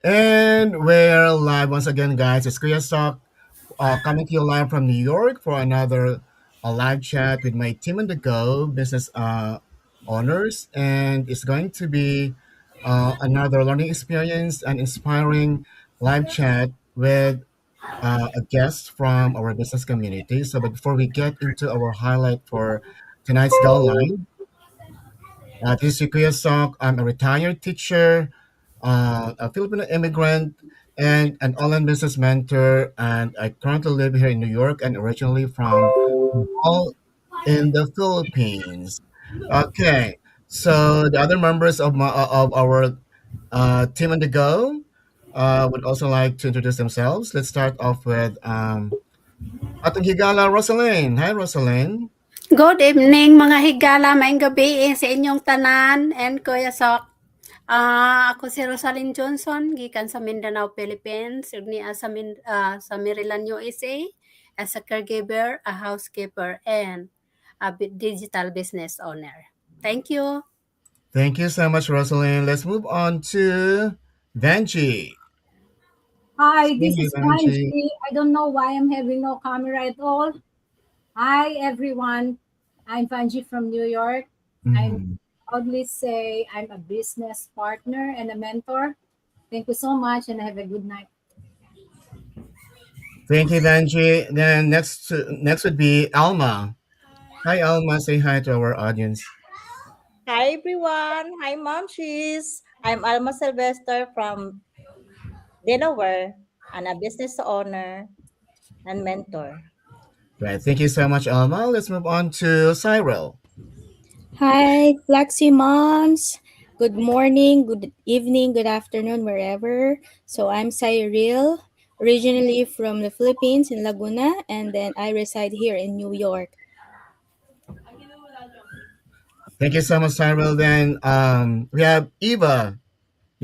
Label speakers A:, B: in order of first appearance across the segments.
A: And we're live once again, guys. It's Kuya Sok coming to you live from New York for another live chat with my team on the go business owners. And it's going to be another learning experience and inspiring live chat with a guest from our business community. So, but before we get into our highlight for tonight's Go Live, this is Kuya Sok. I'm a retired teacher, a Filipino immigrant, and an online business mentor. And I currently live here in New York and originally from all in the Philippines. Okay, so the other members of of our team on the go would also like to introduce themselves. Let's start off with Atong Higala Rosalyn. Hi, Rosalyn.
B: Good evening mga higala, maayong gabi sa inyong tanan and Kuya Sok. Ako si Rosalind Johnson, gikan sa Mindanao, Philippines, ug niya sa Maryland, USA, as a caregiver, a housekeeper, and a digital business owner. Thank you.
A: Thank you so much, Rosalyn. Let's move on to Vanji.
C: Hi,
A: Hey,
C: this is
A: Vanji.
C: Angie. I don't know why I'm having no camera at all. Hi, everyone. I'm Vanji from New York. I'm
A: Mhm.
C: proudly say I'm a business partner and a mentor. Thank you so much and have a good night.
A: Thank you, Vanji. Then next would be Alma. Hi, Alma. Say hi to our audience.
D: Hi everyone. Hi Momshies. I'm Alma Sylvester from Delaware and a business owner and mentor.
A: Right. Thank you so much, Alma. Let's move on to Cyril.
E: Hi, Flexi Moms. Good morning, good evening, good afternoon, wherever. So I'm Cyril, originally from the Philippines in Laguna, and then I reside here in New York.
A: Thank you so much, Cyril. Then we have Eva.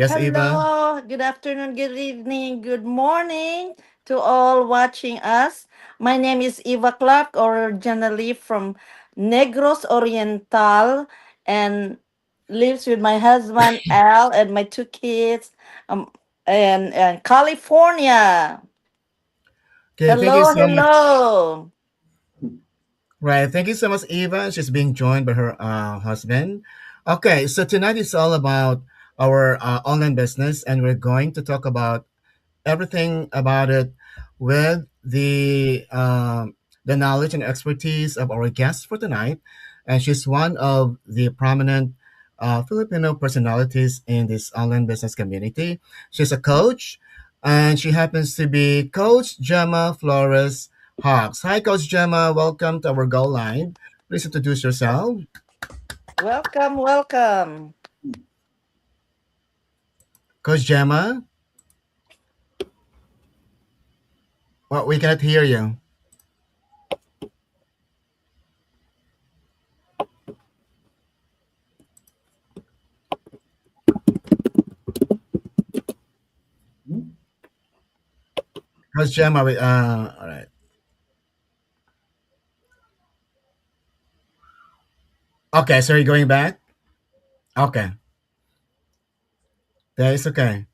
A: Yes, Eva.
F: Hello, good afternoon, good evening, good morning to all watching us. My name is Eva Clark, originally from Negros Oriental, and lives with my husband Al and my two kids um, and California.
A: Okay. Thank you
F: Hello,
A: so much.
F: hello.
A: Right. Thank you so much, Eva. She's being joined by her husband. Okay. So tonight is all about our online business, and we're going to talk about everything about it with the knowledge and expertise of our guest for tonight. And she's one of the prominent Filipino personalities in this online business community. She's a coach, and she happens to be Coach Gemma Flores Hawks. Hi, Coach Gemma. Welcome to our Go Live. Please introduce yourself.
F: Welcome, welcome.
A: Coach Gemma, well, we cannot hear you. Coach Gemma, all right. Okay, so you're going back? Okay, that is okay.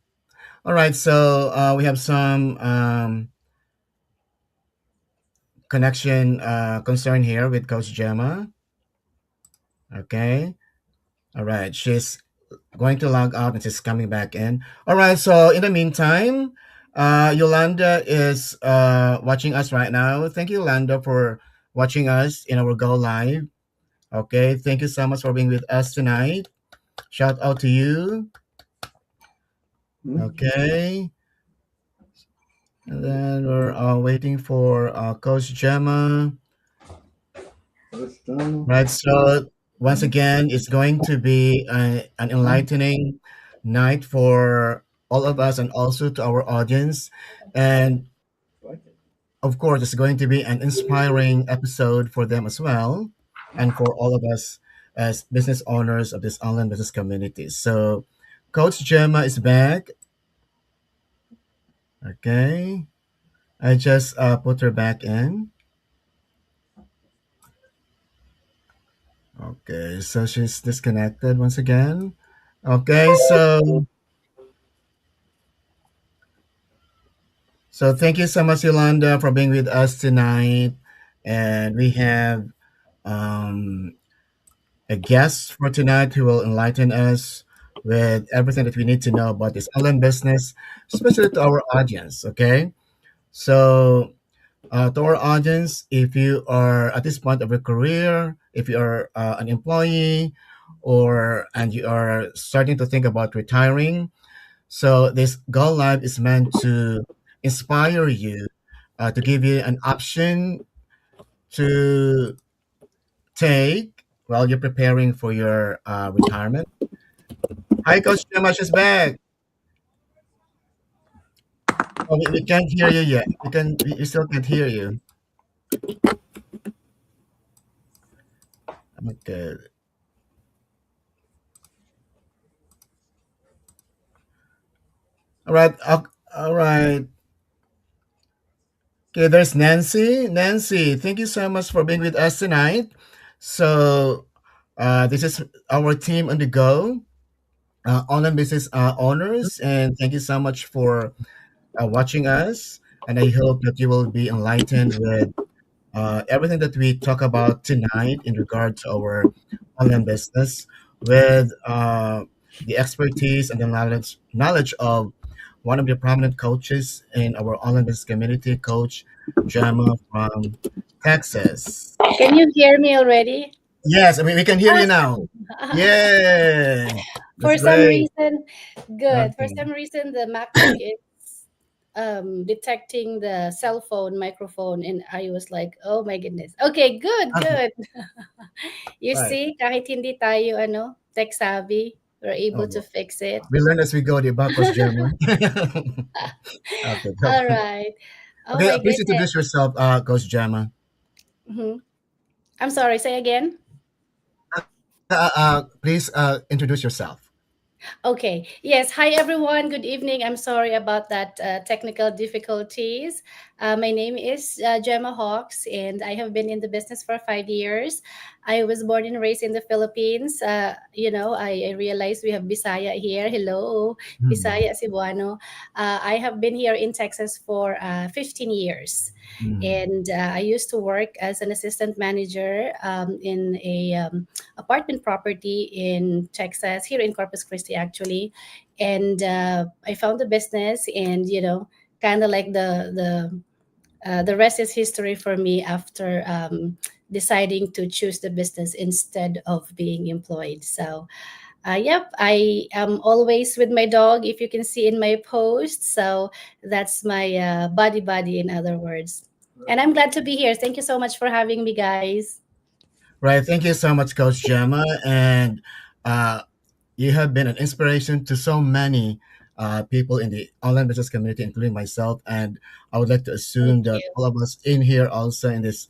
A: All right, so we have some connection concern here with Coach Gemma. Okay, all right, she's going to log out and she's coming back in. All right, so in the meantime, Yolanda is watching us right now. Thank you, Yolanda, for watching us in our Go Live. Okay, thank you so much for being with us tonight. Shout out to you. Okay. And then we're waiting for Coach Gemma. Right. So once again, it's going to be an enlightening night for all of us and also to our audience. And of course, it's going to be an inspiring episode for them as well, and for all of us as business owners of this online business community. So, Coach Gemma is back. Okay. I just put her back in. Okay, so she's disconnected once again. Okay, so So thank you so much, Yolanda, for being with us tonight. And we have um, a guest for tonight who will enlighten us with everything that we need to know about this online business, especially to our audience. Okay. So, to our audience, if you are at this point of your career, if you are an employee, or and you are starting to think about retiring, so this Go Live is meant to inspire you, to give you an option to take while you're preparing for your retirement. Hi, Coach Gemma, she's back. Oh, we can't hear you yet. We still can't hear you. Okay. All right. All right. Okay, there's Nancy. Nancy, thank you so much for being with us tonight. So, this is our team on the go, online business owners, and thank you so much for watching us. And I hope that you will be enlightened with everything that we talk about tonight in regard to our online business, with the expertise and the knowledge of one of the prominent coaches in our online business community, Coach Gemma from Texas.
B: Can you hear me already?
A: Yes, I mean we can hear you now. Yay! That's
B: For some
A: great.
B: reason, good. For
A: Okay.
B: some reason, the MacBook is detecting the cell phone microphone, and I was like, "Oh my goodness." Okay, good,
A: Okay.
B: good. You
A: Right.
B: see, kahit hindi tayo tech savvy, we're able to
A: Oh,
B: fix it.
A: we learn as we go, the Coach Gemma. Okay, go.
B: All right. Oh
A: Okay,
B: my
A: please
B: goodness.
A: introduce yourself, Coach Gemma.
B: Mhm. I'm sorry. Say again.
A: Please introduce yourself.
B: Okay. Yes. Hi, everyone. Good evening. I'm sorry about that technical difficulties. My name is Gemma Hawks, and I have been in the business for 5 years. I was born and raised in the Philippines. I realized we have Bisaya here. Hello,
A: Hmm.
B: Bisaya Cebuano. I have been here in Texas for 15 years.
A: Hmm.
B: And I used to work as an assistant manager in a apartment property in Texas, here in Corpus Christi, actually. And I found the business, and kind of like the rest is history for me after deciding to choose the business instead of being employed. So, yep, I am always with my dog, if you can see in my post. So that's my buddy, in other words. And I'm glad to be here. Thank you so much for having me, guys.
A: Right. Thank you so much, Coach Gemma. And uh, you have been an inspiration to so many people in the online business community, including myself. And I would like to
B: Thank
A: assume that
B: you.
A: all of us in here also in this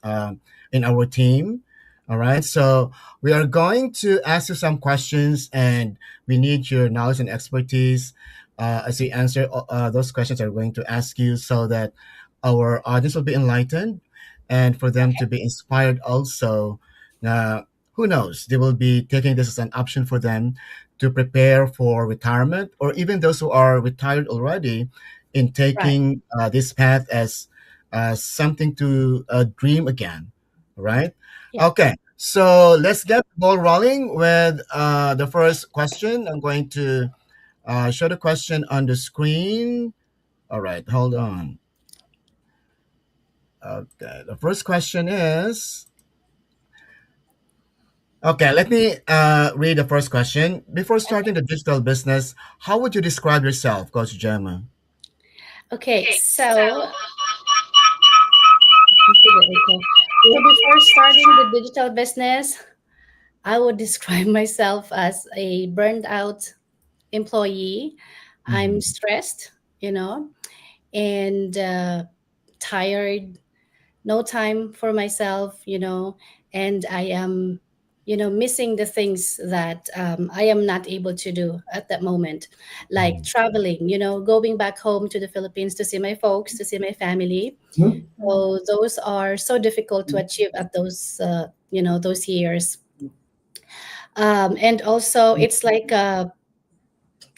A: in our team. All right. So we are going to ask you some questions, and we need your knowledge and expertise as we answer those questions. I'm going to ask you so that our audience will be enlightened, and for them to be inspired also. Now, who knows? They will be taking this as an option for them to prepare for retirement, or even those who are retired already, in
B: Right.
A: taking this path as something to dream again. Right?
B: Yeah.
A: Okay. So let's get the ball rolling with the first question. I'm going to show the question on the screen. All right. Hold on. Okay. The first question is. Okay, let me read the first question. Before starting the digital business, how would you describe yourself, Coach Gemma?
B: Okay. So, before starting the digital business, I would describe myself as a burned out employee. I'm
A: Mhm.
B: stressed, and tired, no time for myself, and I am, missing the things that I am not able to do at that moment, like
A: Mhm.
B: traveling, going back home to the Philippines to see my folks, to see my family. So those are so difficult to achieve at those years. And also, it's like a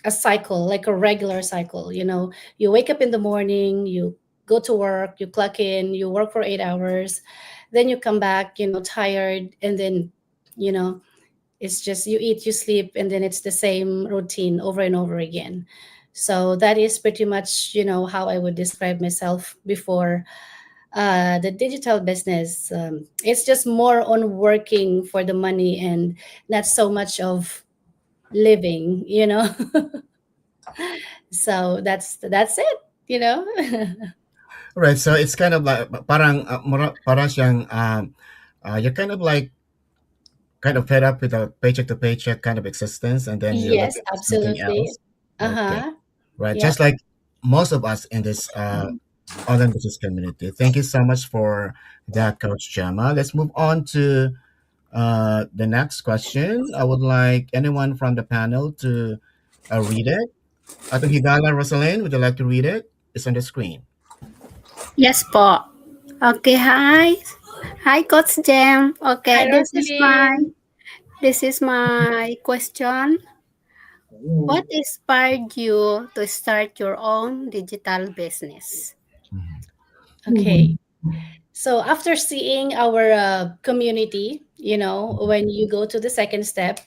B: cycle, like a regular cycle. You wake up in the morning, you go to work, you clock in, you work for 8 hours, then you come back, tired, and then, you know, it's just you eat, you sleep, and then it's the same routine over and over again. So that is pretty much, how I would describe myself before the digital business. It's just more on working for the money and not so much of living. So that's it, you know.
A: Right. So it's kind of like parang para siyang you're kind of fed up with a paycheck to paycheck kind of existence, and then you're
B: Yes,
A: looking for something
B: absolutely.
A: else. Okay.
B: Uh-huh.
A: Right.
B: Yeah.
A: Just like most of us in this online business community. Thank you so much for that, Coach Gemma. Let's move on to the next question. I would like anyone from the panel to read it. Ato Higala Rosalind, would you like to read it? It's on the screen.
B: Yes po. Okay, hi. Hi, Coach Jem.
D: Hi,
B: Okay,
D: Roslyn.
B: this is my question. What inspired you to start your own digital business?
A: Mhm.
B: Okay. So after seeing our community, when you go to the second step,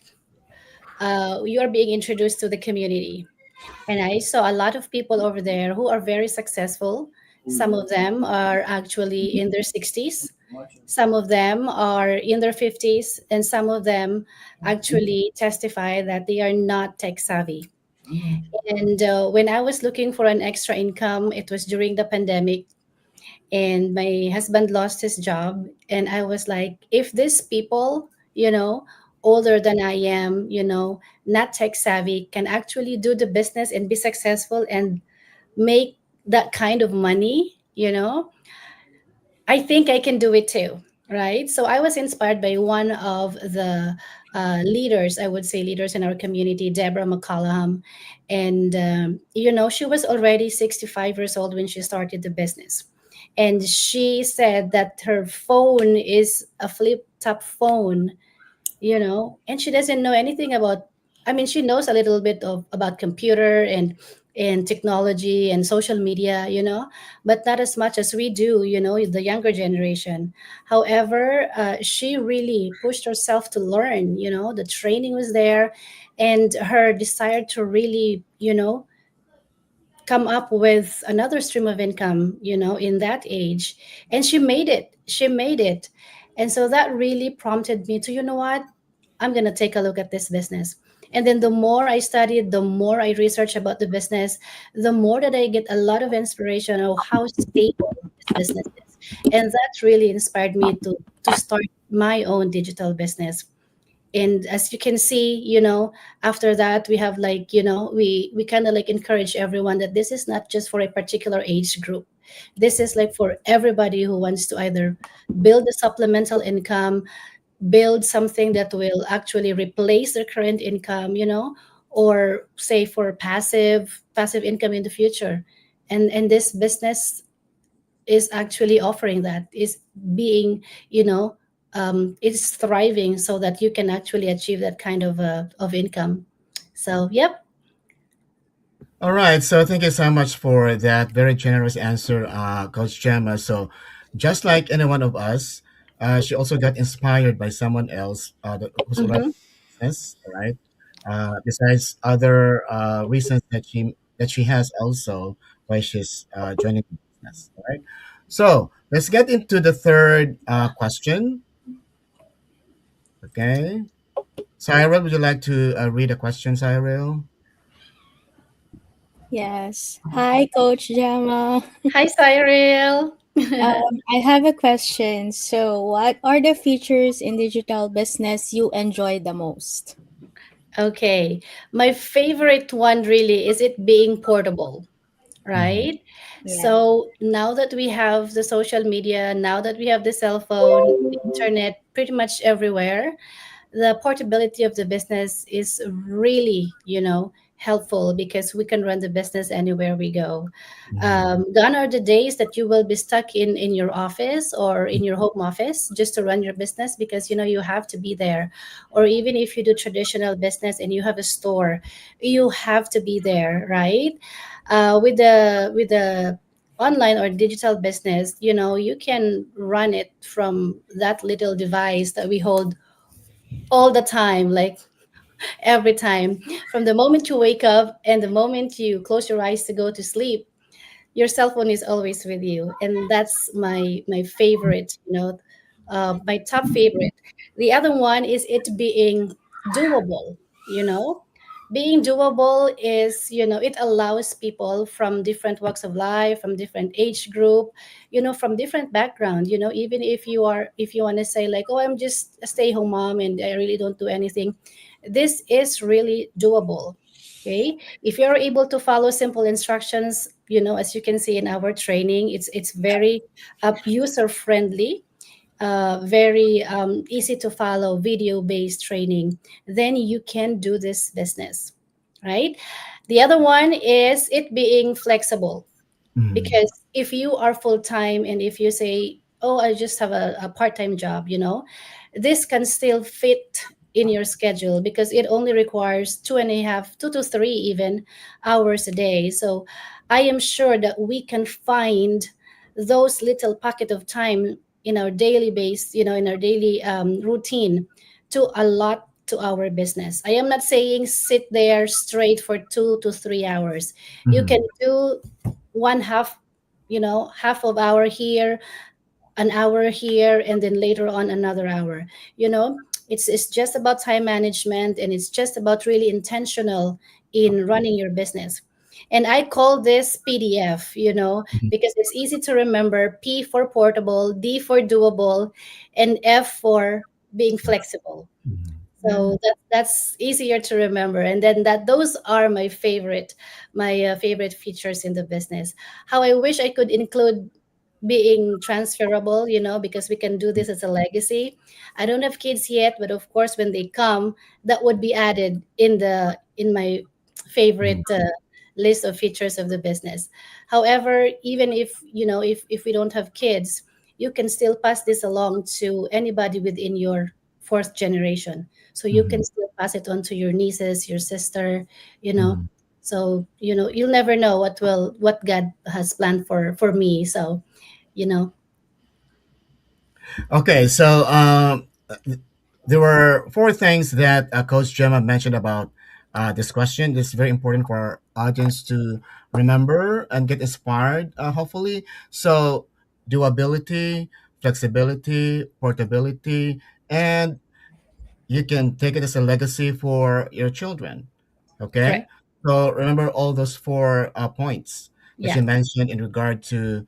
B: you are being introduced to the community. And I saw a lot of people over there who are very successful. Some of them are actually in their 60s, some of them are in their 50s, and some of them actually testify that they are not tech savvy. And when I was looking for an extra income, it was during the pandemic, and my husband lost his job. And I was like, if these people, older than I am, not tech savvy, can actually do the business and be successful and make that kind of money, I think I can do it too, right? So I was inspired by one of the leaders, I would say leaders in our community, Deborah McCallum. And, she was already 65 years old when she started the business. And she said that her phone is a flip top phone, and she doesn't know anything about, I mean, she knows a little bit about computer and technology and social media, but not as much as we do, the younger generation. However, she really pushed herself to learn, the training was there, and her desire to really, come up with another stream of income, in that age. And she made it. And so that really prompted me to, what, I'm going to take a look at this business. And then the more I studied, the more I researched about the business, the more that I get a lot of inspiration of how stable this business is. And that really inspired me to start my own digital business. And as you can see, after that, we have, like, we kind of like encourage everyone that this is not just for a particular age group. This is like for everybody who wants to either build a supplemental income, build something that will actually replace their current income, or say for passive income in the future. And this business is actually offering that, is being, is thriving so that you can actually achieve that kind of income. So yep.
A: All right. So thank you so much for that very generous answer, Coach Gemma. So just like any one of us, she also got inspired by someone else who's already
B: Mm-hmm.
A: in business, right? Besides other reasons that she has also why she's joining the business, all right? So let's get into the third question. Okay. Cyril, would you like to read a question, Cyril?
E: Yes. Hi, Coach Jama.
B: Hi, Cyril.
E: I have a question. So, what are the features in digital business you enjoy the most?
B: Okay, my favorite one really is it being portable,
A: Mhm.
B: right?
E: Yeah.
B: So now that we have the social media, now that we have the cell phone, the internet pretty much everywhere, the portability of the business is really, helpful because we can run the business anywhere we go.
A: Mhm.
B: Gone are the days that you will be stuck in your office or in your home office just to run your business, because you have to be there. Or even if you do traditional business and you have a store, you have to be there, right? With the online or digital business, you can run it from that little device that we hold all the time, like every time. From the moment you wake up and the moment you close your eyes to go to sleep, your cell phone is always with you, and that's my favorite, my top favorite. The other one is it being doable. you know Being doable is, it allows people from different walks of life, from different age group, from different background. Even if you want to say like, oh, I'm just a stay-home mom and I really don't do anything, this is really doable. Okay, if you're able to follow simple instructions, as you can see in our training, it's very user friendly, very easy to follow, video based training, then you can do this business, right? The other one is it being flexible,
A: Mm.
B: because if you are full time and if you say, oh, I just have a part-time job, this can still fit in your schedule because it only requires 2.5, 2 to 3 even hours a day. So I am sure that we can find those little pocket of time in our daily base, in our daily routine, to allot to our business. I am not saying sit there straight for 2 to 3 hours. You can
A: Mhm.
B: do one half, half of hour here, an hour here, and then later on another hour. It's just about time management, and it's just about really intentional in running your business. And I call this PDF, because it's easy to remember: P for portable, D for doable, and F for being flexible.
A: Mhm.
B: So that's easier to remember, and then that those are my favorite features in the business. How I wish I could include being transferable, because we can do this as a legacy. I don't have kids yet, but of course when they come, that would be added in my
A: Mhm.
B: favorite list of features of the business. However, even if we don't have kids, you can still pass this along to anybody within your fourth generation. So you can
A: Mhm.
B: still pass it on to your nieces, your sister, you know.
A: Mhm.
B: So, you'll never know what God has planned for me. So, you know,
A: Okay, so there were four things that Coach Gemma mentioned about this question. This is very important for our audience to remember and get inspired, hopefully. So, doability, flexibility, portability, and you can take it as a legacy for your children. Okay,
B: correct.
A: so remember all those four points that
B: Yeah.
A: you mentioned in regard to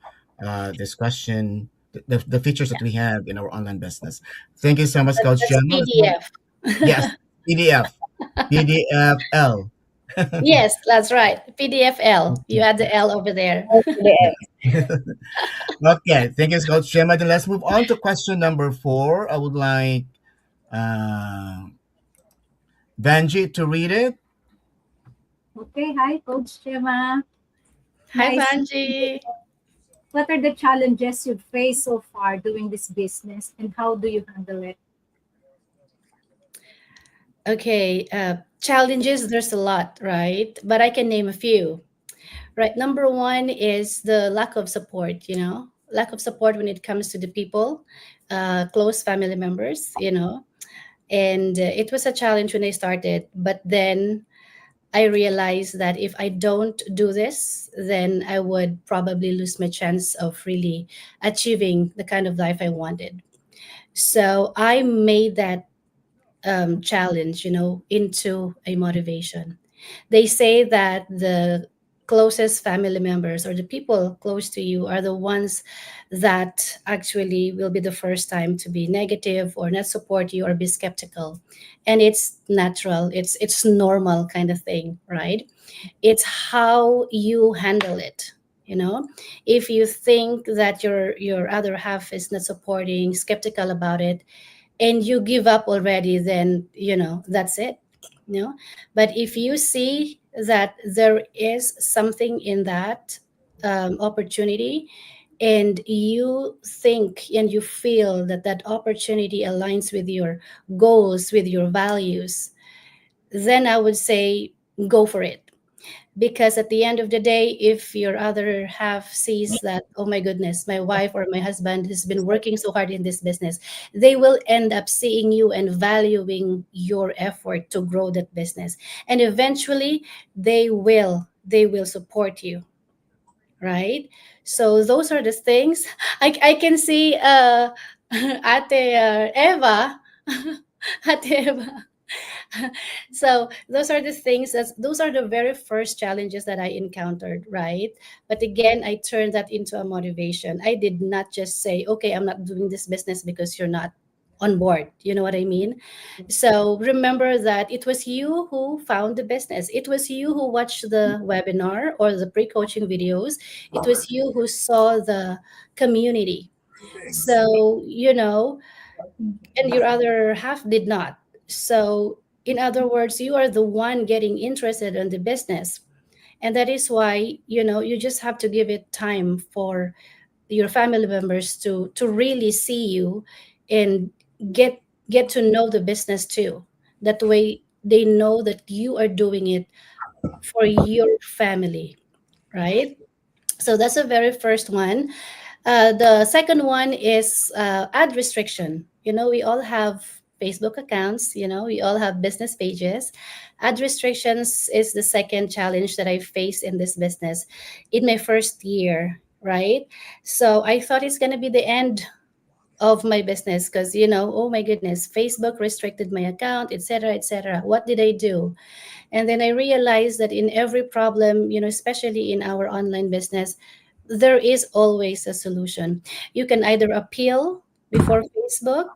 A: this question, the features that we have in our online business. Thank you so much, Coach
B: That's
A: Gemma. Let's move.
B: PDF.
A: Yes, PDF, PDFL.
B: Yes, that's right. PDFL. You add the L over there.
A: Okay, thank you, Coach Gemma. Then let's move on to question number four. I would like uh, Vanji to read it.
C: Okay, hi, Coach Gemma.
B: Hi,
C: Nice.
B: Vanji.
C: What are the challenges you've faced so far doing this business, and how do you handle it?
B: Okay. Challenges, there's a lot, right? But I can name a few. Right. Number one is the lack of support, lack of support when it comes to the people, close family members, and it was a challenge when I started. But then I realized that if I don't do this, then I would probably lose my chance of really achieving the kind of life I wanted. So I made that challenge, into a motivation. They say that the closest family members or the people close to you are the ones that actually will be the first time to be negative or not support you or be skeptical. And it's natural, it's normal kind of thing, right? It's how you handle it. If you think that your other half is not supporting, skeptical about it, and you give up already, then that's it. But if you see that there is something in that opportunity, and you think and you feel that that opportunity aligns with your goals, with your values, then I would say go for it. Because at the end of the day, if your other half sees that, oh my goodness, my wife or my husband has been working so hard in this business, they will end up seeing you and valuing your effort to grow that business. And eventually they will support you, right? So those are the things. I can see Ate Eva. Ate Eva. So those are the things, those are the very first challenges that I encountered, right? But again, I turned that into a motivation. I did not just say, okay, I'm not doing this business because you're not on board. You know what I mean? So remember that it was you who found the business. It was you who watched the webinar or the pre-coaching videos. It was you who saw the community. So, and your other half did not. So, in other words, you are the one getting interested in the business. And that is why, you just have to give it time for your family members to really see you and get get to know the business too. That way they know that you are doing it for your family, right? So that's the very first one. The second one is ad restriction. We all have Facebook accounts, we all have business pages. Ad restrictions is the second challenge that I faced in this business in my first year, right? So I thought it's going to be the end of my business because, oh my goodness, Facebook restricted my account, etc., etc. What did I do? And then I realized that in every problem, especially in our online business, there is always a solution. You can either appeal before Facebook,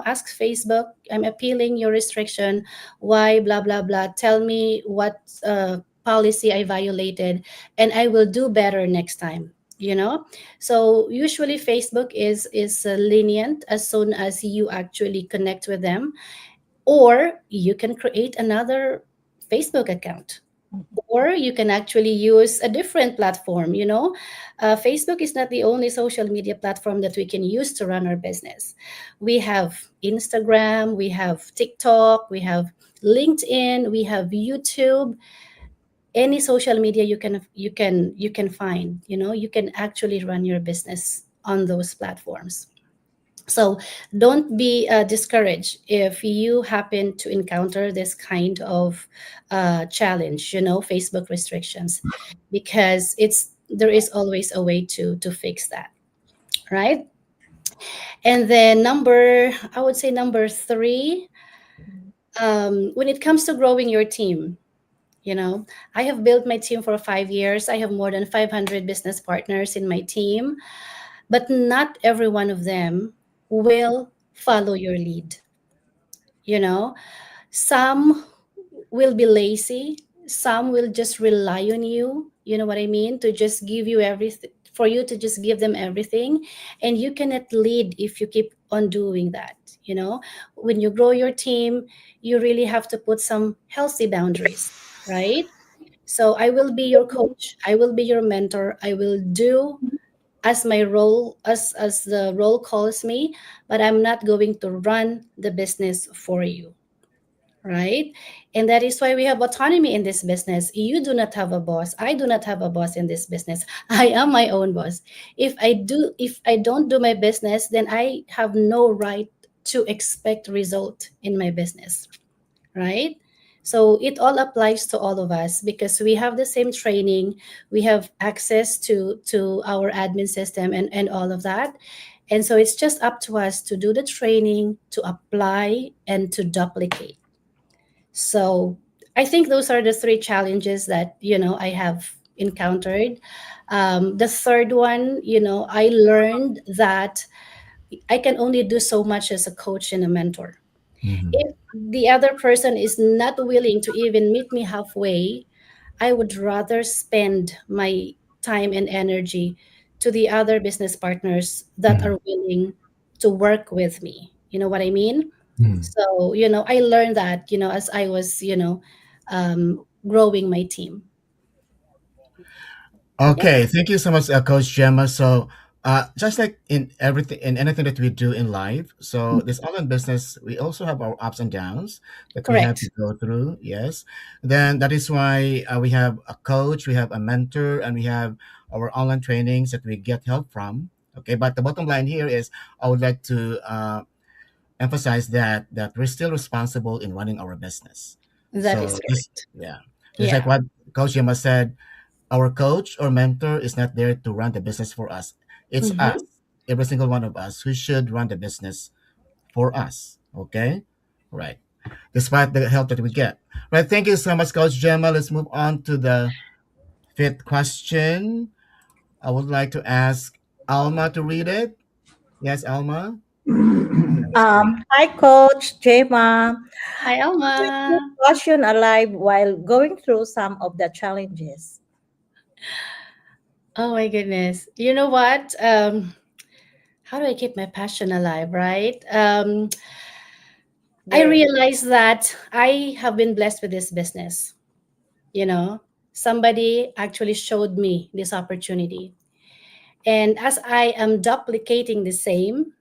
B: ask Facebook, I'm appealing your restriction. Why, blah, blah, blah. Tell me what policy I violated, and I will do better next time. So usually Facebook is lenient as soon as you actually connect with them, or you can create another Facebook account, or you can actually use a different platform. Facebook is not the only social media platform that we can use to run our business. We have Instagram, we have TikTok, we have LinkedIn, we have YouTube. Any social media you can find, you can actually run your business on those platforms. So don't be discouraged if you happen to encounter this kind of challenge, Facebook restrictions, because there is always a way to fix that, right? And then I would say number three, when it comes to growing your team, I have built my team for 5 years. I have more than 500 business partners in my team, but not every one of them will follow your lead. you know some will be lazy, some will just rely on you, you know what I mean, to just give you everything, for you to just give them everything. And you cannot lead if you keep on doing that. When you grow your team, you really have to put some healthy boundaries, right? So I will be your coach, I will be your mentor, I will do as my role, as the role calls me, but I'm not going to run the business for you, right? And that is why we have autonomy in this business. You do not have a boss, I do not have a boss in this business. I am my own boss. If I don't do my business, then I have no right to expect result in my business, right? So it all applies to all of us because we have the same training, we have access to our admin system and all of that. And so it's just up to us to do the training, to apply, and to duplicate. So I think those are the three challenges that I have encountered. The third one, I learned that I can only do so much as a coach and a mentor.
A: Mhm.
B: If the other person is not willing to even meet me halfway, I would rather spend my time and energy to the other business partners that
A: Mhm.
B: are willing to work with me. You know what I mean?
A: Mhm.
B: So, I learned that, as I was, growing my team. Yeah.
A: Okay, thank you so much, Coach Gemma. So just like in everything, in anything that we do in life, so this online business, we also have our ups and downs that we have to
B: Correct.
A: go through. Yes, then that is why we have a coach, we have a mentor, and we have our online trainings that we get help from. Okay, but the bottom line here is I would like to emphasize that we're still responsible in running our business.
B: That is
A: So this,
B: correct.
A: yeah, just like
B: Yeah.
A: what Coach Yama said, our coach or mentor is not there to run the business for us. It's us,
B: Mm-hmm.
A: every single one of us, who should run the business for us. Okay? Right. Despite the help that we get. Right. Thank you so much, Coach Gemma. Let's move on to the fifth question. I would like to ask Alma to read it. Yes, Alma. That's great.
D: Hi, Coach Jema.
B: Hi,
D: How do you keep
B: Alma.
D: passion alive while going through some of the challenges?
B: Oh my goodness. You know what? How do I keep my passion alive, right? I
D: There.
B: realize that I have been blessed with this business. You know, somebody actually showed me this opportunity. And as I am duplicating the same,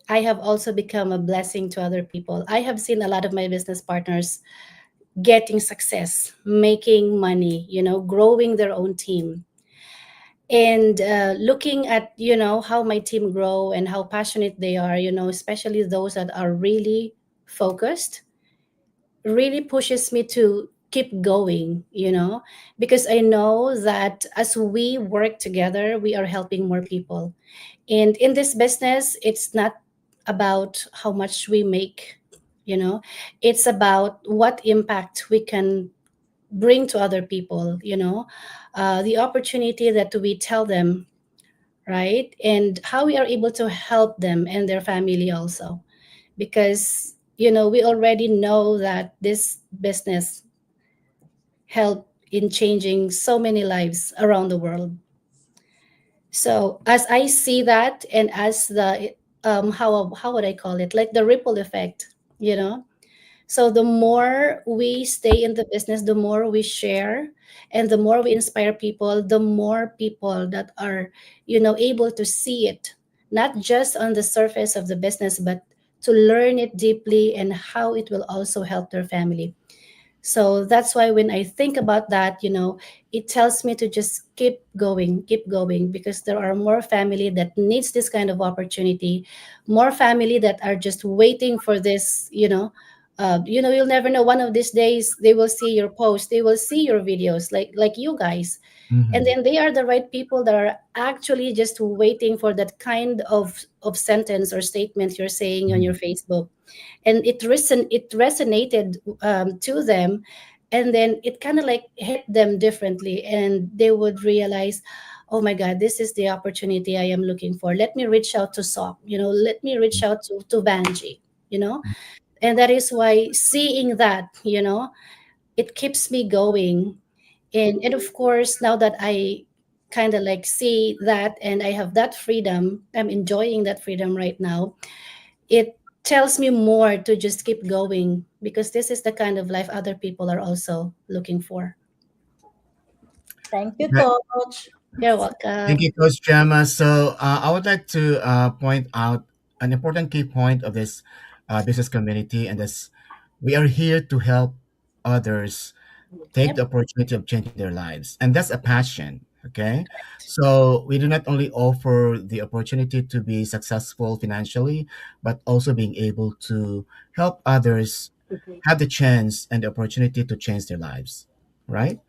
B: I have also become a blessing to other people. I have seen a lot of my business partners getting success, making money, growing their own team. And looking at, how my team grow and how passionate they are, especially those that are really focused, really pushes me to keep going, because I know that as we work together, we are helping more people. And in this business, it's not about how much we make, you know, it's about what impact we can bring to other people, the opportunity that we tell them, right? And how we are able to help them and their family also. Because, we already know that this business help in changing so many lives around the world. So as I see that, and as the how would I call it, like the ripple effect, you know so the more we stay in the business, the more we share, and the more we inspire people, the more people that are able to see it, not just on the surface of the business, but to learn it deeply and how it will also help their family. So that's why when I think about that, it tells me to just keep going, because there are more family that needs this kind of opportunity, more family that are just waiting for this, you'll never know. One of these days, they will see your post, they will see your videos, like you guys, and
A: Mhm.
B: then they are the right people that are actually just waiting for that kind of sentence or statement you're saying on your
A: Mhm.
B: Facebook, and it resonated to them, and then it kind of like hit them differently, and they would realize, oh my god, this is the opportunity I am looking for. Let me reach out to Sop, let me reach out to Vanji, you know and that is why seeing that, it keeps me going. And of course, now that I kind of like see that and I have that freedom, I'm enjoying that freedom right now. It tells me more to just keep going, because this is the kind of life other people are also looking for.
D: Thank you,
A: Right.
D: Coach.
B: You're
A: Thank you,
B: welcome.
A: Coach Gemma. So I would like to point out an important key point of this business community, and this: we are here to help others take
B: Yep.
A: the opportunity of changing their lives, and that's a passion. Okay, so we do not only offer the opportunity to be successful financially, but also being able to help others have the chance and the opportunity to change their lives, right?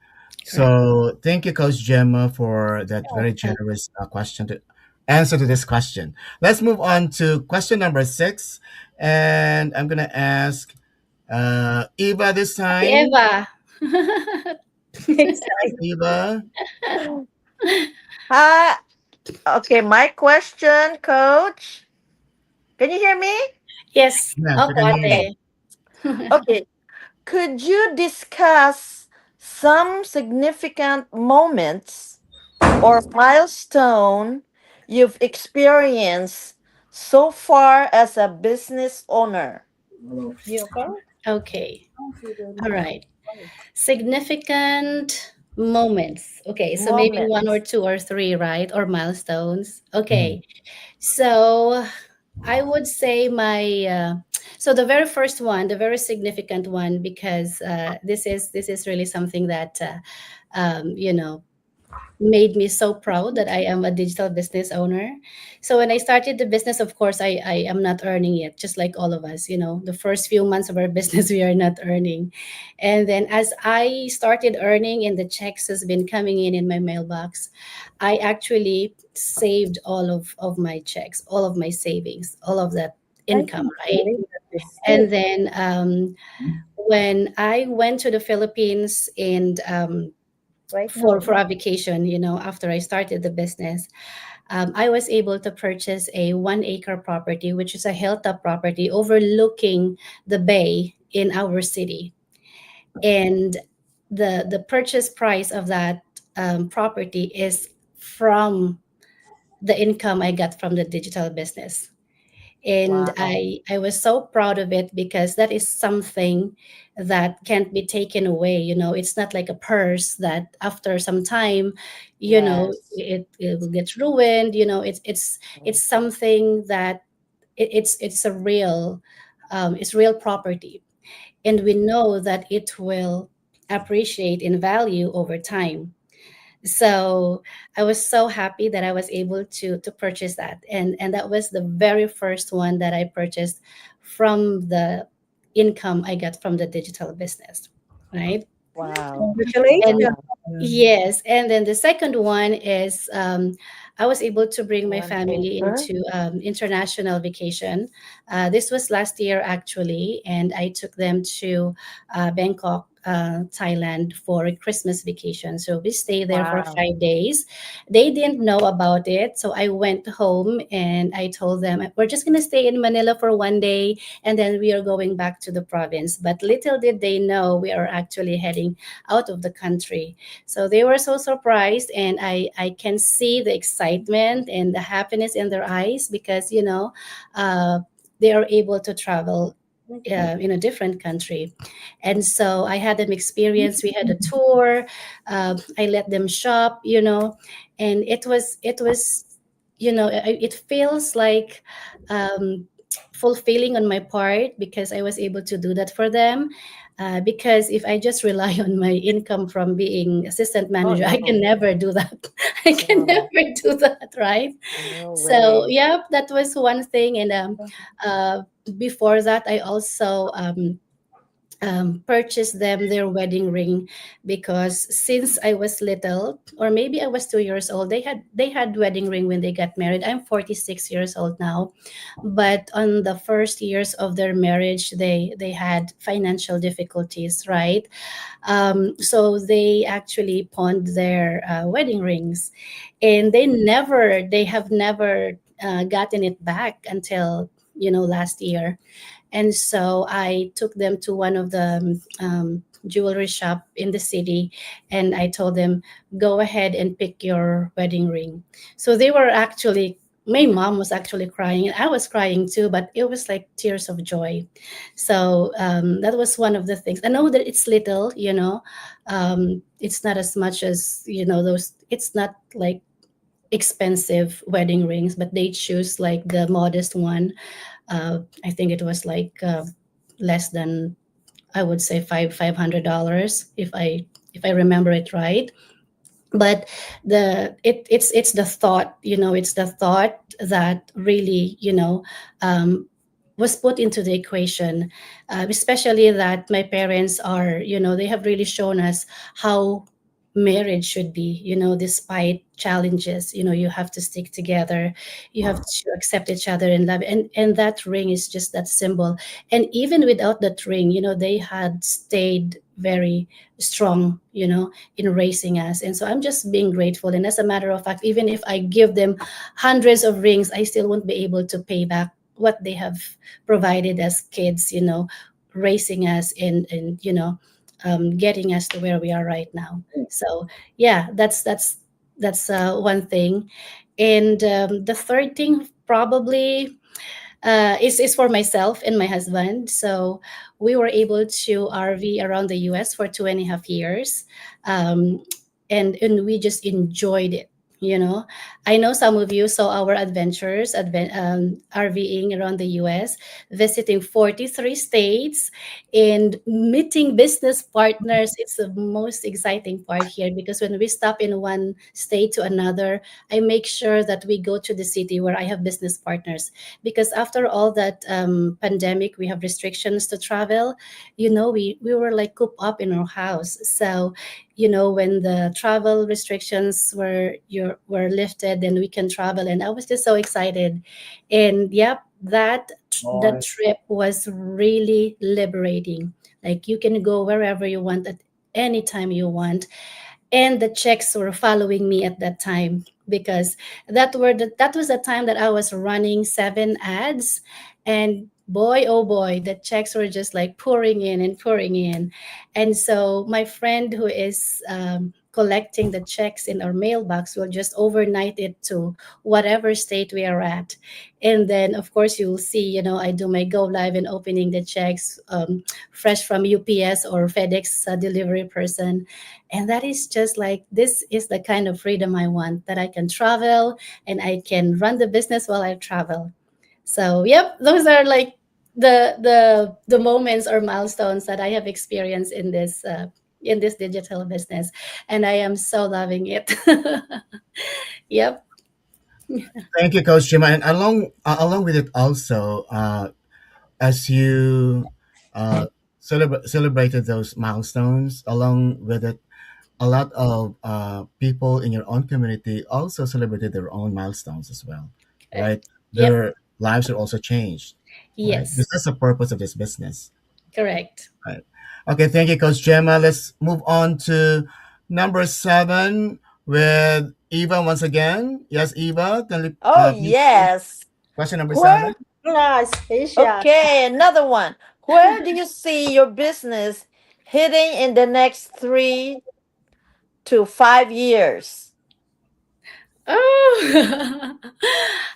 B: Correct.
A: So thank you, Coach Gemma, for that
B: You're
A: very
B: welcome.
A: generous question to answer to this question. Let's move on to question number six, and I'm gonna ask Eva this
B: Ate
A: time.
B: Eva.
A: Yes,
D: Excited.
A: Eva.
F: Hi. Okay, my question, Coach. Can you hear me?
B: Yes.
A: Yes, we
B: Opo,
A: can hear
D: Okay.
A: you.
B: ate.
F: Okay. Could you discuss some significant moments or milestone you've experienced so far as a business owner?
D: You okay?
B: Okay. All right. Significant. Moments. Okay, so maybe one or
F: Moments.
B: two or three, right? Or milestones.
A: Mhm.
B: Okay. So I would say so the very first one, the very significant one, because this is really something that you know, made me so proud that I am a digital business owner. So when I started the business, of course, I am not earning yet, just like all of us. You know, the first few months of our business, we are not earning. And then as I started earning and the checks has been coming in my mailbox, I actually saved all of my checks, all of my savings, all of that
D: I
B: income,
D: can't
B: right?
D: believe that this
B: And
D: still.
B: then when I went to the Philippines and
D: Right
B: for
D: now.
B: a vacation, you know, after I started the business, I was able to purchase a 1 acre property, which is a hilltop property overlooking the bay in our city. And the purchase price of that property is from the income I got from the digital business. And
F: Wow.
B: I was so proud of it because that is something that can't be taken away. You know, it's not like a purse that after some time, you know,
F: Yes.
B: it will get ruined. You know, it's something that it's a real it's real property, and we know that it will appreciate in value over time. So I was so happy that I was able to purchase that, and that was the very first one that I purchased from the income I got from the digital business, right?
F: Wow.
B: And
D: Congratulations.
F: Wow.
B: yes, and then the second one is I was able to bring my
F: One
B: family
F: acre.
B: into international vacation. This was last year actually, and I took them to Bangkok, Thailand for a Christmas vacation. So we stayed there for
F: Wow.
B: 5 days. They didn't know about it, so I went home and I told them we're just gonna stay in Manila for 1 day, and then we are going back to the province. But little did they know we are actually heading out of the country. So they were so surprised, and I can see the excitement and the happiness in their eyes because, you know, they are able to travel in a different country. And so I had them experience, we had a tour, I let them shop, you know, and it was, you know, it feels like fulfilling on my part because I was able to do that for them. Because if I just rely on my income from being assistant
F: Oh
B: manager, I can
F: no.
B: never do that. I can
F: No.
B: never do that, right?
F: No
B: So
F: way.
B: yeah, that was one thing. And uh, before that, I also purchased them their wedding ring because since I was little, or maybe I was 2 years old, they had wedding ring when they got married. I'm 46 years old now, but on the first years of their marriage, they had financial difficulties, right? So they actually pawned their wedding rings, and they have never gotten it back until, you know, last year. And so I took them to one of the jewelry shop in the city, and I told them, go ahead and pick your wedding ring. So they were actually, my mom was actually crying, and I was crying too, but it was like tears of joy. So that was one of the things. I know that it's little, you know, it's not as much as, you know, those, it's not like expensive wedding rings, but they choose like the modest one. I think it was like less than, I would say $500 if I remember it right. But it's the thought, you know, it's the thought that really, you know, was put into the equation, especially that my parents are, you know, they have really shown us how marriage should be, you know, despite challenges, you know, you have to stick together, you have to accept each other and love, and that ring is just that symbol. And even without that ring, you know, they had stayed very strong, you know, in raising us. And so I'm just being grateful. And as a matter of fact, even if I give them hundreds of rings, I still won't be able to pay back what they have provided as kids, you know, raising us and you know, getting us to where we are right now. So yeah, that's one thing. And the third thing probably is for myself and my husband. So we were able to RV around the US for 2.5 years. Um, and we just enjoyed it. you know I know some of you saw our adventures, RVing around the US, visiting 43 states and meeting business partners. It's the most exciting part here, because when we stop in one state to another, I make sure that we go to the city where I have business partners, because after all that pandemic, we have restrictions to travel. We were like cooped up in our house. So when the travel restrictions were lifted, then we can travel, and I was just so excited. And yep, that trip was really liberating. Like, you can go wherever you want at any time you want. And the checks were following me at that time, because that was the time that I was running 7 ads. And boy, oh boy, the checks were just like pouring in and pouring in. And so my friend who is collecting the checks in our mailbox will just overnight it to whatever state we are at. And then, of course, you'll see, I do my go live and opening the checks, fresh from UPS or FedEx delivery person. And that is just like, this is the kind of freedom I want, that I can travel and I can run the business while I travel. So, yep, those are like the moments or milestones that I have experienced in this digital business, and I am so loving it. Yep.
A: Thank you, Coach Jima. And along with it also, as you celebrated those milestones, along with it, a lot of people in your own community also celebrated their own milestones as well,
B: Uh,
A: right?
B: yep.
A: Their lives are also changed, right?
B: Yes.
A: Because that's the purpose of this business,
B: Correct.
A: right? Okay, thank you, Coach Gemma. Let's move on to number 7 with Eva once again. Yes, Eva, can you
F: Oh,
A: please read
F: yes.
A: question number
F: Where
A: 7?
D: Special.
F: Okay, another one. Where do you see your business heading in the next 3 to 5 years?
B: Oh,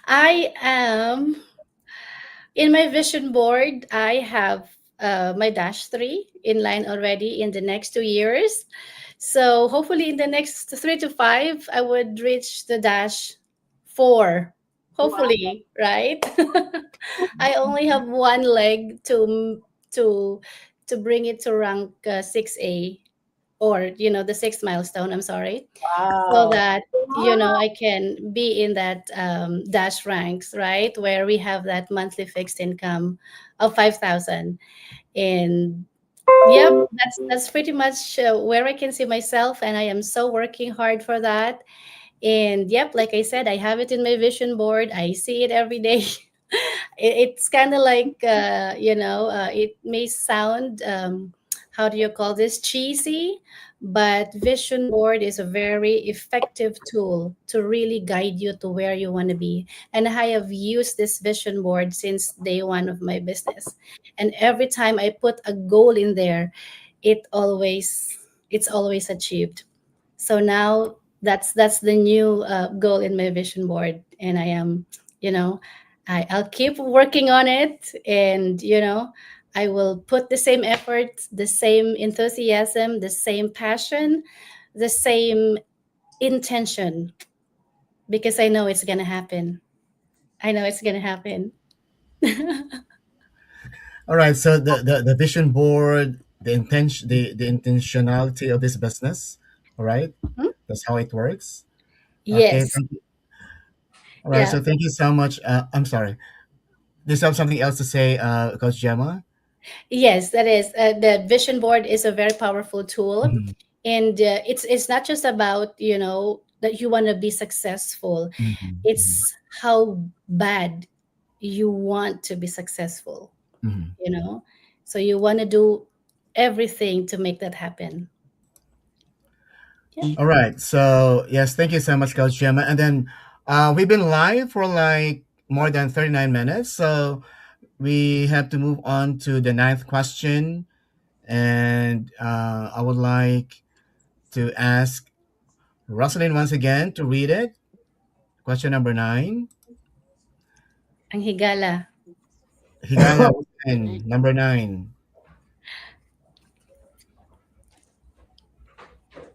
B: I am in my vision board. I have my dash 3 in line already in the next 2 years. So hopefully in the next 3 to 5, I would reach the dash 4.
D: Wow.
B: Hopefully, right? I only have one leg to to bring it to rank 6A, or the sixth milestone. I'm sorry, so
D: Wow.
B: that I can be in that dash ranks, right, where we have that monthly fixed income of 5,000. And yep, that's pretty much where I can see myself, and I am so working hard for that. And yep, like I said, I have it in my vision board. I see it every day. It's kind of like, it may sound, how do you call this, cheesy, but vision board is a very effective tool to really guide you to where you want to be. And I have used this vision board since day one of my business. And every time I put a goal in there, it's always achieved. So now that's the new goal in my vision board, and I am, you know I'll keep working on it. And I will put the same effort, the same enthusiasm, the same passion, the same intention, because I know it's gonna happen. I know it's gonna happen.
A: All right, so the vision board, the intentionality of this business, all right?
B: Hmm?
A: That's how it works. Okay,
B: Yes.
A: thank you. All right,
B: Yeah.
A: so thank you so much. I'm sorry. Do you have something else to say, Coach Gemma?
B: Yes, that is. The vision board is a very powerful tool,
A: Mhm,
B: and it's not just about that you want to be successful.
A: mhm, mhm,
B: It's how bad you want to be successful.
A: mhm.
B: You know, so you want to do everything to make that happen. Yeah.
A: All right, so yes, thank you so much, Coach Gemma. And then we've been live for like more than 39 minutes, so we have to move on to the ninth question. And I would like to ask Rosalind once again to read it. Question number 9.
B: Ang higala.
A: Higala Weekend, number 9.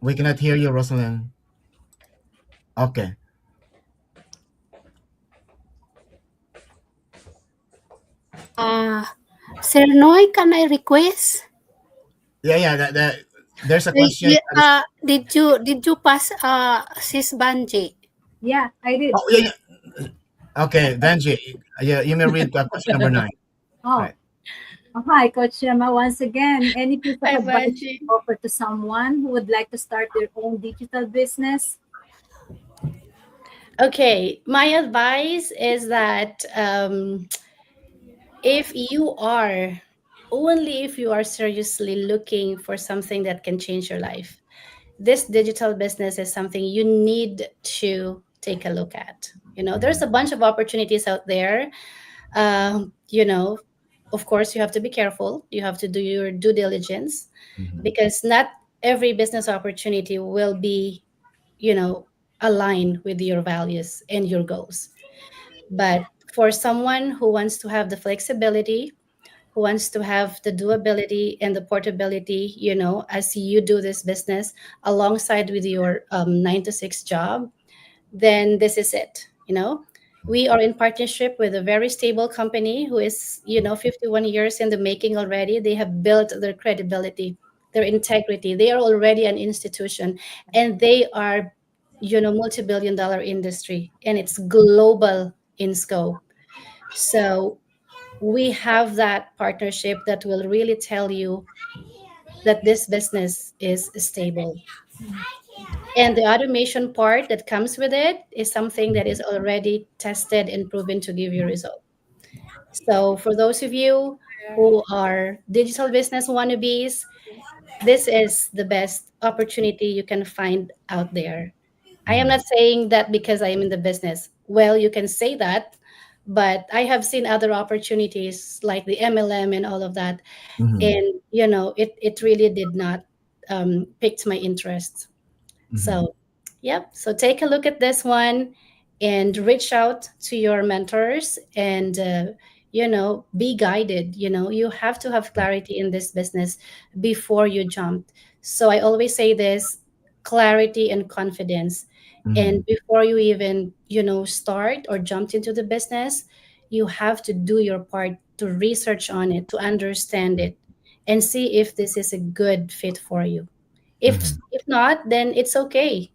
A: We cannot hear you, Rosalind. Okay.
B: Sir Noy, can I request?
A: Yeah, yeah. There's a question.
B: Did you pass Sis Banji?
C: Yeah, I did.
A: Oh, yeah, yeah. Okay, Benji. Yeah, you may read question number 9.
C: Oh,
A: Right.
C: hi, Coach Shema. Once again, any piece of
G: Hi,
C: advice
G: Vanji.
C: you offer to someone who would like to start their own digital business?
G: Okay, my advice is that if you are only if you are seriously looking for something that can change your life, this digital business is something you need to take a look at. There's a bunch of opportunities out there. Um, you know, of course, you have to be careful. You have to do your due diligence
A: Mhm.
G: because not every business opportunity will be, you know, aligned with your values and your goals. But for someone who wants to have the flexibility, who wants to have the doability and the portability, as you do this business alongside with your 9 to 6 job, then this is it. We are in partnership with a very stable company who is 51 years in the making already. They have built their credibility, their integrity. They are already an institution, and they are multi-billion dollar industry, and it's global in scope. So we have that partnership that will really tell you that this business is stable. And the automation part that comes with it is something that is already tested and proven to give you result. So for those of you who are digital business wannabes, this is the best opportunity you can find out there. I am
A: Mhm.
G: not saying that because I am in the business. Well, you can say that, but I have seen other opportunities like the MLM and all of that,
A: Mhm.
G: and it really did not piqued my interest.
A: Mhm.
G: So, yep. So take a look at this one and reach out to your mentors and, be guided. You have to have clarity in this business before you jump. So I always say this: clarity and confidence. And
A: Mhm.
G: before you even, start or jumped into the business, you have to do your part to research on it, to understand it, and see if this is a good fit for you. if
A: Mhm.
G: if not, then it's okay.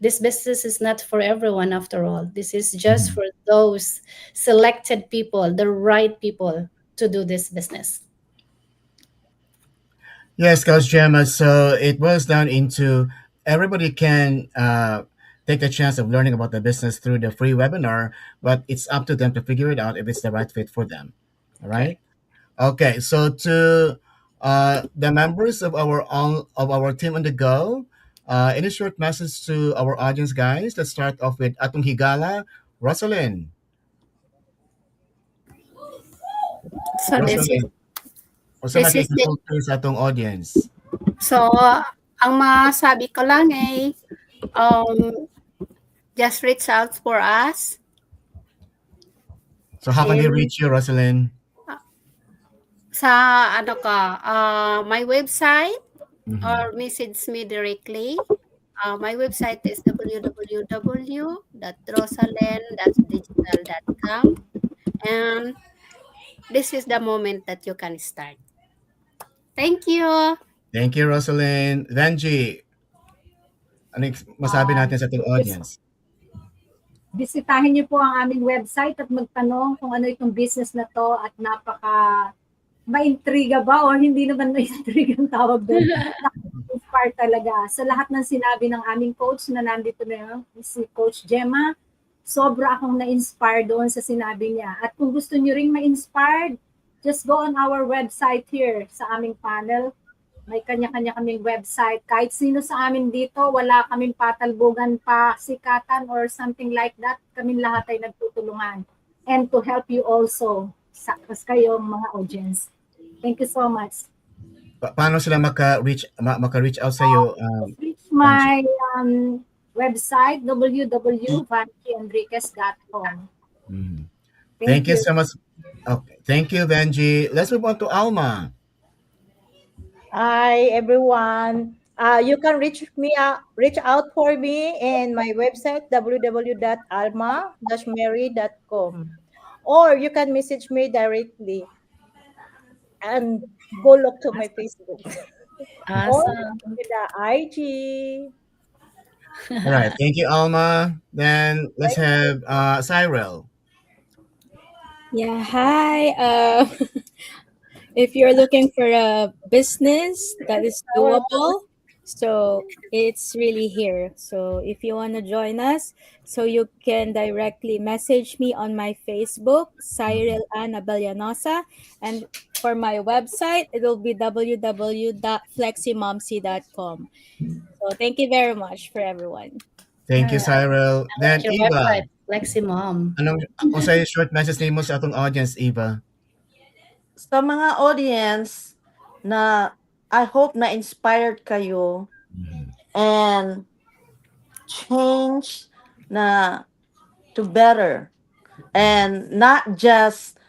G: This business is not for everyone after all. This is just
A: Mhm.
G: for those selected people, the right people to do this business.
A: Yes, Coach Gemma. So it boils down into everybody can take the chance of learning about the business through the free webinar, but it's up to them to figure it out if it's the right fit for them. All right.
G: Correct.
A: Okay. So to the members of our team on the go, any short message to our audience, guys? Let's start off with Atong Higala, Rosalind.
B: So this is
A: Rosalind, usa
B: this is the
A: nakikisulti sa atong audience.
B: so ang masabi ko lang ay just reach out for us
A: So how can they
B: and
A: reach you, Rosalind?
B: sa my website
A: Mm-hmm.
B: or message me directly. My website is www.rosalind-digital.com, and this is the moment that you can start. Thank you.
A: Thank you, Rosalind. Venji, ano yung masabi
C: Um,
A: natin sa ating
C: bis-
A: audience?
C: Bisitahin niyo po ang aming website at magtanong kung ano itong business na to at napaka maintriga ba o hindi naman maintriga ang tawag doon. Nakaka-inspire talaga. Sa lahat ng sinabi ng aming coach na nandito na yun, si Coach Gemma, sobra akong na-inspire doon sa sinabi niya. At kung gusto niyo ring ma-inspired, just go on our website here sa aming panel. May kanya-kanya kaming website. Kahit sino sa amin dito, wala kaming patalbogan pa, sikatan or something like that. Kaming lahat ay nagtutulungan. And to help you also, sa kayong mga audience. Thank you so much.
A: Paano sila maka-reach out sa iyo,
C: Reach
A: Venji?
C: my website, www.vanjienriquez.com.
A: Mhm.
C: Thank
A: Thank you
C: you.
A: so much. Okay. Thank you, Venji. Let's move on to Alma.
D: Hi, everyone. You can reach out for me in my website www.alma-mary.com, or you can message me directly and go look to my Facebook or
G: Awesome.
D: to the IG.
A: All right. Thank you, Alma. Then let's have Cyril.
E: Yeah, hi. If you're looking for a business that is doable, so it's really here. So if you want to join us, so you can directly message me on my Facebook, Cyril Ana Bellanosa, and for my website, it'll be www.fleximomcy.com. So thank you very much for everyone.
A: Thank you,
G: Alright.
A: Cyril.
G: I like
A: Then
G: your
A: Eva.
G: website, Fleximom.
A: Anong, unsay short message nimo sa atong audience, Eva?
F: Sa mga audience na I hope na inspired kayo and change na to better, and not just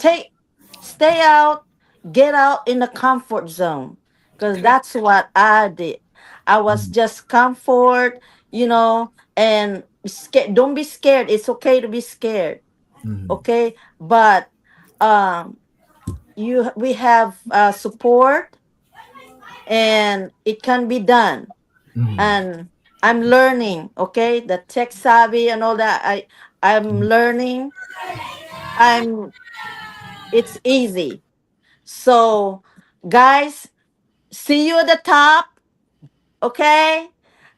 F: take stay out, get out in the comfort zone, because
G: Correct.
F: that's what I did. I was just comfort, and scared. Don't be scared. It's okay to be scared.
A: Mhm.
F: Okay, but um you we have support, and it can be done.
A: Mhm.
F: And I'm learning, okay, the tech savvy and all that. I'm
A: Mhm.
F: learning. I'm It's easy. So, guys, see you at the top, okay?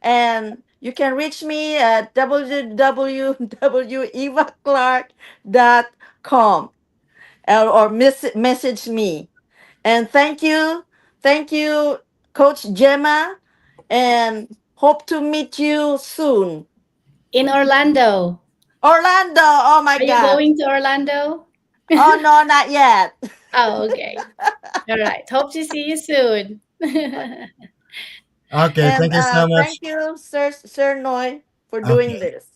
F: And you can reach me at www.evaclark.com, or message me. And thank you, Coach Gemma, and hope to meet you soon.
G: In Orlando.
F: Orlando, oh my
G: Are you
F: God.
G: going to Orlando?
F: Oh no, not yet.
G: Oh, okay. All right. Hope to see you soon.
A: Okay,
F: And
A: thank you so
F: thank
A: much.
F: you, Sir Noy, for doing
A: Okay.
F: this.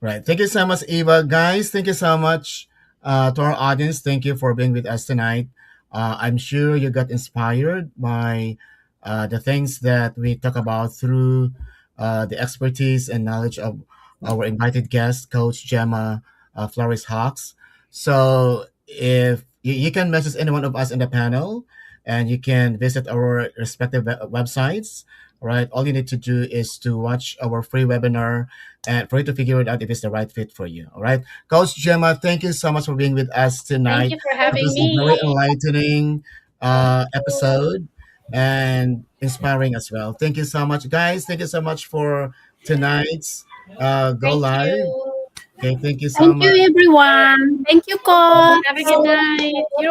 A: Right. Thank you so much, Eva. Guys, thank you so much to our audience. Thank you for being with us tonight. I'm sure you got inspired by the things that we talk about through the expertise and knowledge of our invited guest, Coach Gemma Flores Hawks. So if you can message any one of us in the panel, and you can visit our respective websites. Right. All you need to do is to watch our free webinar and for you to figure it out if it's the right fit for you. All right. Coach Gemma, thank you so much for being with us
G: Thank
A: tonight.
G: you for
A: It
G: having
A: was a very
G: me.
A: enlightening episode and inspiring as well. Thank you so much, guys. Thank you so much for tonight's Go
G: Thank
A: Live.
G: you.
A: Okay. Thank you so
B: Thank you,
A: much.
G: All right.
B: everyone. Thank you,
G: Have a
B: Coach.
G: good night. You're